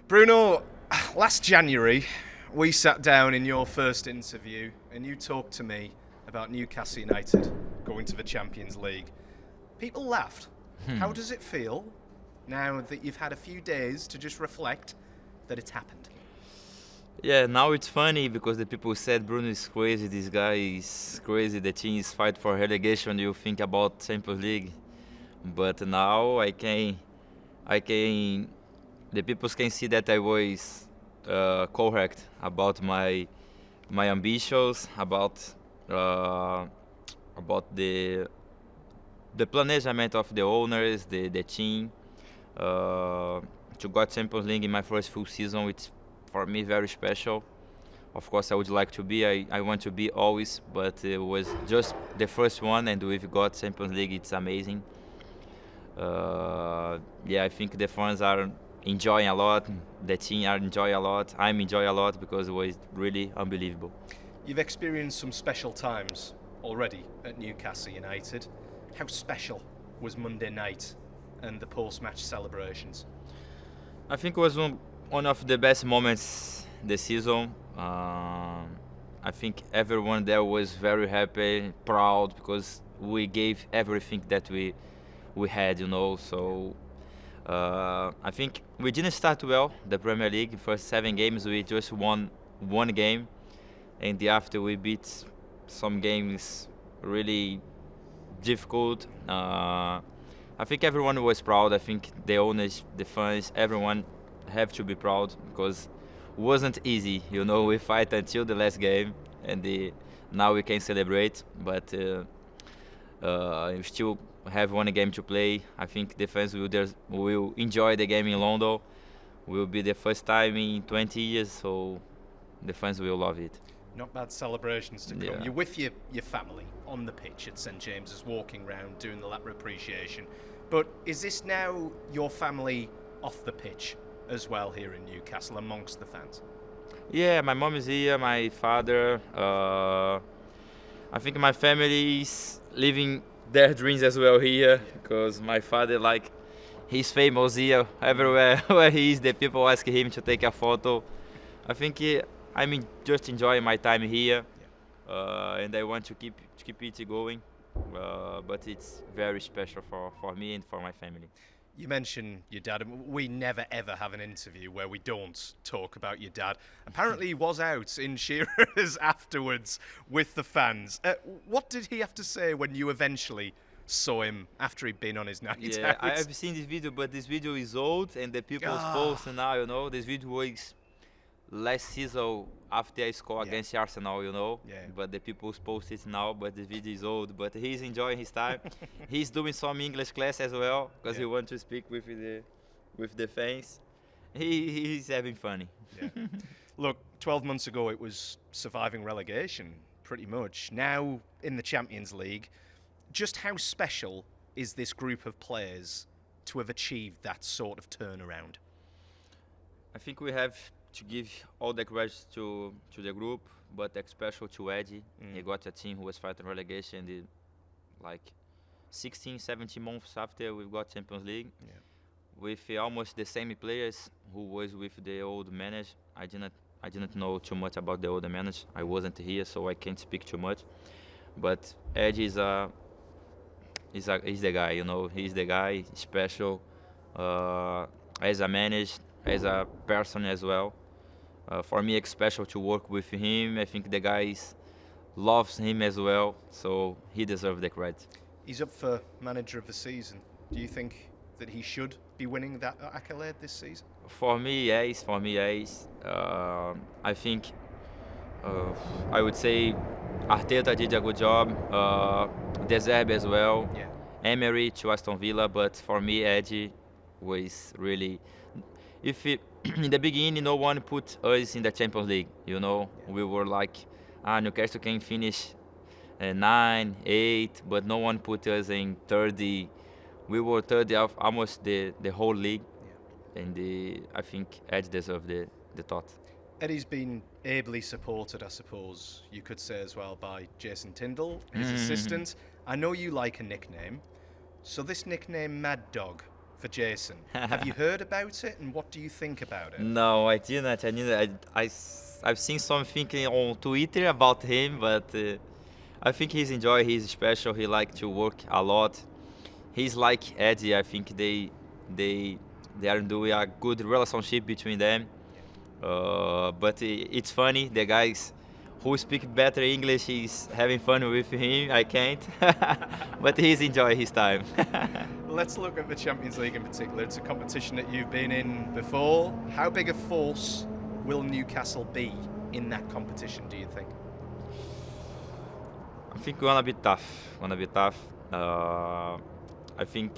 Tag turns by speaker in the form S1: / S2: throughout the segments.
S1: Bruno, last January, we sat down in your first interview and you talked to me about Newcastle United going to the Champions League. People laughed. How does it feel now that you've had a few days to just reflect that it's happened?
S2: Yeah, now it's funny because the people said Bruno is crazy, this guy is crazy, the team is fight for relegation, you think about Champions League. But now the people can see that I was correct about my ambitions, about the planejament of the owners, the team. To got Champions League in my first full season, it's for me very special. Of course, I would like to be. I want to be always, but it was just the first one, and we've got Champions League. It's amazing. I think the fans are enjoying a lot. The team are enjoying a lot. I'm enjoying a lot because it was really unbelievable.
S1: You've experienced some special times already at Newcastle United. How special was Monday night and the post-match celebrations?
S2: I think it was one of the best moments this season. I think everyone there was very happy, proud, because we gave everything that we had, So I think we didn't start well, the Premier League. First 7 games, we just won one game. And after we beat some games really difficult. I think everyone was proud. I think the owners, the fans, everyone have to be proud because it wasn't easy. We fight until the last game, and now we can celebrate. But we still have one game to play. I think the fans will enjoy the game in London. Will be the first time in 20 years, so the fans will love it.
S1: Not bad celebrations to come.
S2: Yeah.
S1: You're with your family on the pitch at St James's, walking around, doing the lap appreciation. But is this now your family off the pitch as well here in Newcastle amongst the fans?
S2: Yeah, my mom is here, my father. I think my family is living their dreams as well here because my father, he's famous here. Everywhere where he is, the people ask him to take a photo. I think I'm just enjoying my time here, and I want to keep it going. But it's very special for me and for my family.
S1: You mentioned your dad. We never ever have an interview where we don't talk about your dad. Apparently he was out in Shearers afterwards with the fans. What did he have to say when you eventually saw him after he'd been on his night out?
S2: I have seen this video, but this video is old and the people post now, this video was last season after I scored against Arsenal, but the people post it now, but the video is old, but he's enjoying his time. He's doing some English class as well because he wants to speak with the fans. He's having fun.
S1: Yeah. Look, 12 months ago it was surviving relegation pretty much. Now in the Champions League, just how special is this group of players to have achieved that sort of turnaround?
S2: I think we have to give all the credit to the group, but especially to Eddie. He got a team who was fighting relegation 16, 17 months after we got Champions League. With almost the same players who was with the old manager. I didn't know too much about the old manager. I wasn't here, so I can't speak too much. But Eddie is the guy, He's the guy, special as a manager, as a person as well. For me, it's special to work with him. I think the guys loves him as well, so he deserves the credit.
S1: He's up for manager of the season. Do you think that he should be winning that accolade this season?
S2: For me, yes. I think I would say Arteta did a good job. De Zerbi as well.
S1: Yeah.
S2: Emery to Aston Villa, but for me, Eddie was really. In the beginning, no one put us in the Champions League. We were like, Newcastle can finish 9, 8, but no one put us in 30. We were 30 of almost the whole league, and I think Eddie deserved the thought.
S1: Eddie's been ably supported, I suppose you could say as well, by Jason Tindall, his assistant. I know you like a nickname, so this nickname Mad Dog for Jason. Have you heard about it, and what do you think about it?
S2: No, I didn't. I've seen something on Twitter about him, but I think he's enjoy. He's special. He like to work a lot. He's like Eddie. I think they are doing a good relationship between them. But it's funny. The guys who speak better English is having fun with him. I can't, but he's enjoying his time.
S1: Let's look at the Champions League in particular. It's a competition that you've been in before. How big a force will Newcastle be in that competition, do you think?
S2: I think gonna be tough. I think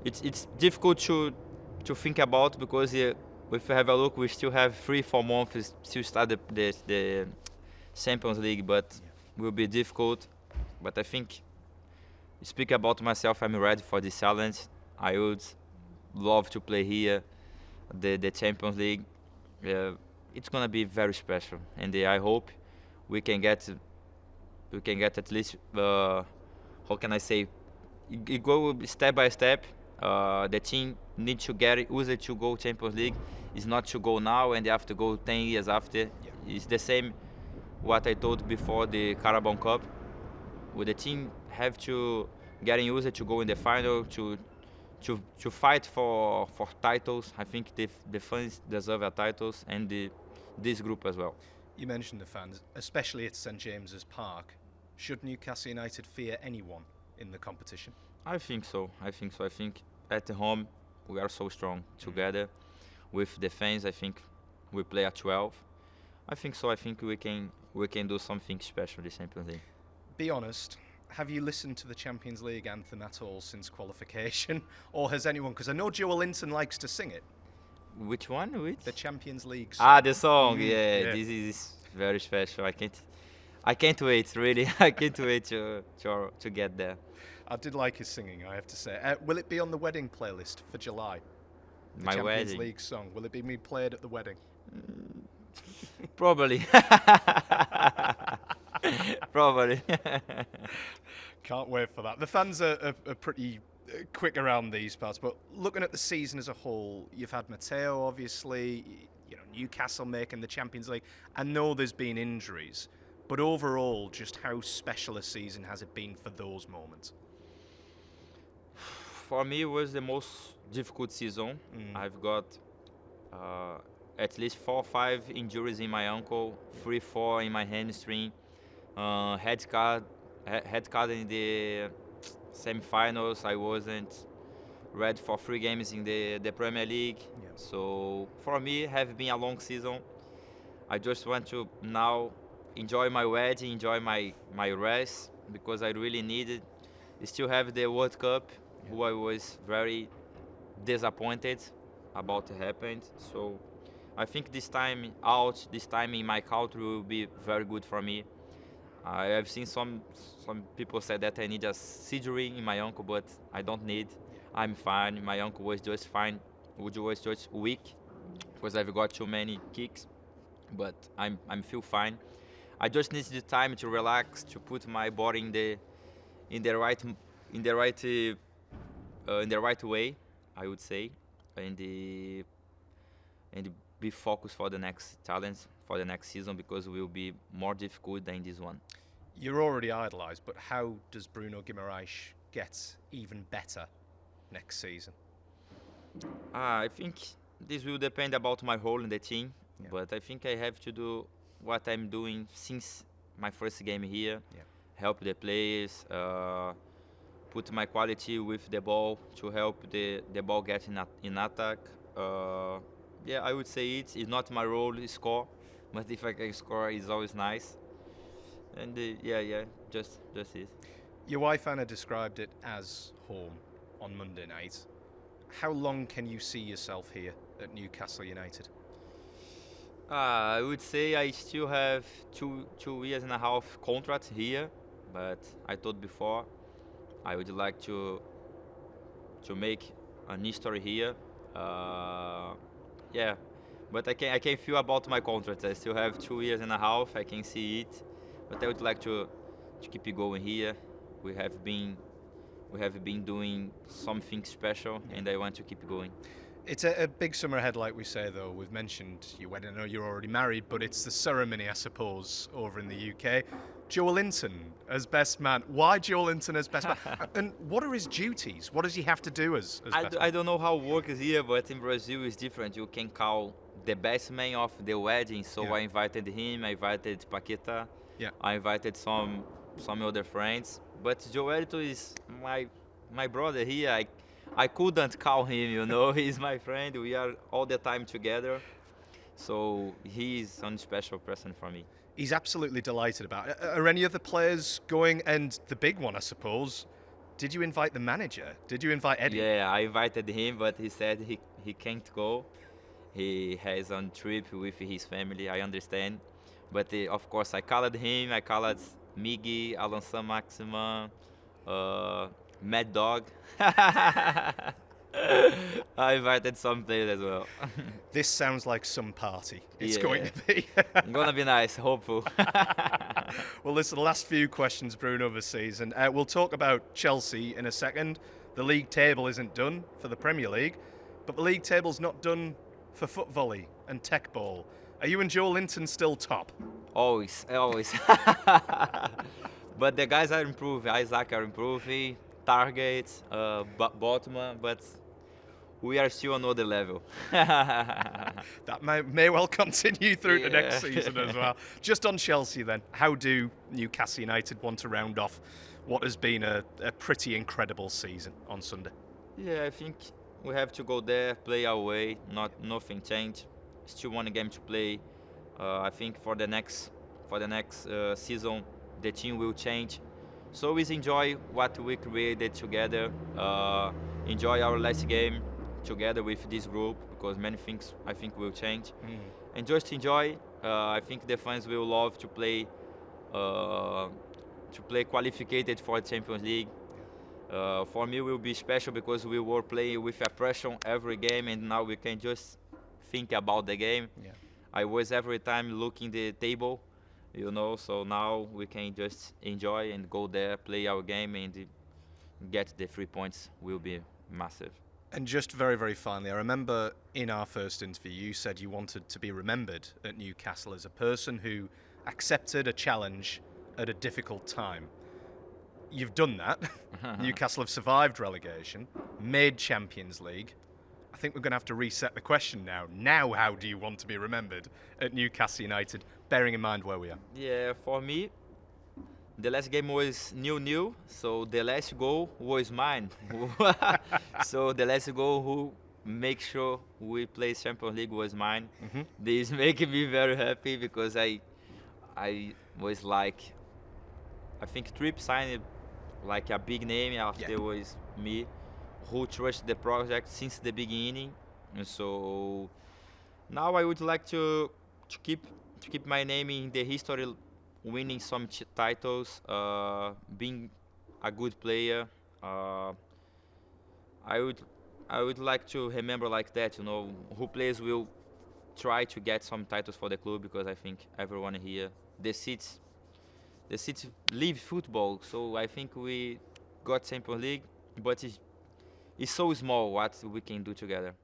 S2: it's difficult to think about because if you have a look, we still have 3-4 months to start the Champions League, but will be difficult. But I think, speak about myself, I'm ready for this challenge. I would love to play here, the Champions League. It's gonna be very special, and I hope we can get at least how can I say, you go step by step. The team needs to get used to go Champions League. It's not to go now and they have to go 10 years after. Yeah. It's the same what I told before the Carabao Cup. With the team have to get used to go in the final, to fight for titles. I think the fans deserve a titles, and this group as well.
S1: You mentioned the fans, especially at St James's Park. Should Newcastle United fear anyone in the competition? I
S2: think so. I think at home we are so strong together with the fans. I think we play at 12. I think so. I think we can do something special this Champions League.
S1: Be honest. Have you listened to the Champions League anthem at all since qualification, or has anyone? Because I know Joel Linton likes to sing it.
S2: Which one?
S1: The Champions League song.
S2: The song. Yeah, this is very special. I can't wait. Really, I can't wait to get there.
S1: I did like his singing, I have to say. Will it be on the wedding playlist for July?
S2: My
S1: Champions
S2: wedding.
S1: League song. Will it be played at the wedding?
S2: Probably. Probably.
S1: Can't wait for that. The fans are pretty quick around these parts, but looking at the season as a whole, you've had Matteo, obviously, Newcastle making the Champions League. I know there's been injuries, but overall, just how special a season has it been for those moments?
S2: For me, it was the most difficult season. I've got at least 4 or 5 injuries in my ankle, 3-4 in my hamstring, head card in the semi-finals. I wasn't ready for 3 games in the Premier League. Yeah. So for me, it has been a long season. I just want to now enjoy my wedding, enjoy my rest, because I really needed. Still have the World Cup, who I was very disappointed about what happened. So I think this time in my country will be very good for me. I have seen some people say that I need a surgery in my ankle, but I don't need. I'm fine. My ankle was just fine. It was just weak because I've got too many kicks, but I'm feel fine. I just need the time to relax, to put my body in the right way, I would say, and be focused for the next challenge, for the next season, because it will be more difficult than this one.
S1: You're already idolised, but how does Bruno Guimarães get even better next season?
S2: I think this will depend about my role in the team, but I think I have to do what I'm doing since my first game here, help the players, put my quality with the ball to help the ball get in attack. I would say it's not my role to score, but if I can score, it's always nice. And just it.
S1: Your wife Anna described it as home on Monday night. How long can you see yourself here at Newcastle United?
S2: I would say I still have 2 years and a half contract here, but I told before I would like to make an history here. But I can feel about my contract. I still have 2 years and a half. I can see it, but I would like to keep it going here. We have been we have been doing something special, and I want to keep going.
S1: It's a big summer ahead, like we say, though. We've mentioned your wedding. I know you're already married, but it's the ceremony, I suppose, over in the UK. Joe Linton as best man. Why Joe Linton as best man? And what are his duties? What does he have to do as best man?
S2: I don't know how it works here, but in Brazil it's different. You can call the best man of the wedding. So
S1: Yeah.
S2: I invited him, I invited Paqueta,
S1: Yeah.
S2: I invited some other friends. But Joelito is my brother here. I couldn't call him, you know. He's my friend. We are all the time together. So he's a special person for me.
S1: He's absolutely delighted about it. Are any other players going? And the big one, I suppose, did you invite the manager? Did you invite Eddie?
S2: Yeah, I invited him, but he said he can't go. He has on trip with his family, I understand. But of course, I called him, I called Miggy, Alan San Maxima, Mad Dog. I invited some players as well.
S1: This sounds like some party. It's
S2: Yeah.
S1: going to be.
S2: Gonna be nice, hopeful.
S1: Well, listen, the last few questions, Bruno, this season. We'll talk about Chelsea in a second. The league table isn't done for the Premier League, but the league table's not done for foot volley and tech ball. Are you and Joe Linton still top?
S2: Always. But the guys are improving. Isaac are improving. Target, Botman, but we are still on another level.
S1: That may well continue through the next
S2: Yeah.
S1: season as well. Just on Chelsea then, how do Newcastle United want to round off what has been a pretty incredible season on Sunday?
S2: Yeah, I think we have to go there, play our way. Nothing changed. Still one game to play. I think for the next season, the team will change. So we enjoy what we created together. Enjoy our last game together with this group, because many things I think will change. And just enjoy. I think the fans will love to play qualified for Champions League. For me, it will be special because we were playing with a pressure every game, and now we can just think about the game.
S1: Yeah.
S2: I was every time looking the table, you know. So now we can just enjoy and go there, play our game, and get the 3 points. Will be massive.
S1: And just very, very finally, I remember in our first interview, you said you wanted to be remembered at Newcastle as a person who accepted a challenge at a difficult time. You've done that. Newcastle have survived relegation, made Champions League. I think we're going to have to reset the question now. Now, how do you want to be remembered at Newcastle United, bearing in mind where we are?
S2: Yeah, for me, the last game was 0-0, so the last goal was mine. So the last goal who make sure we play Champions League was mine. This making me very happy because I was like, I think Tripp signed like a big name after it was me, who trusted the project since the beginning. And so now I would like to keep my name in the history, winning some titles, being a good player. I would like to remember like that, you know, who players will try to get some titles for the club, because I think everyone here, the seats live football. So I think we got Champions League, but it's so small what we can do together.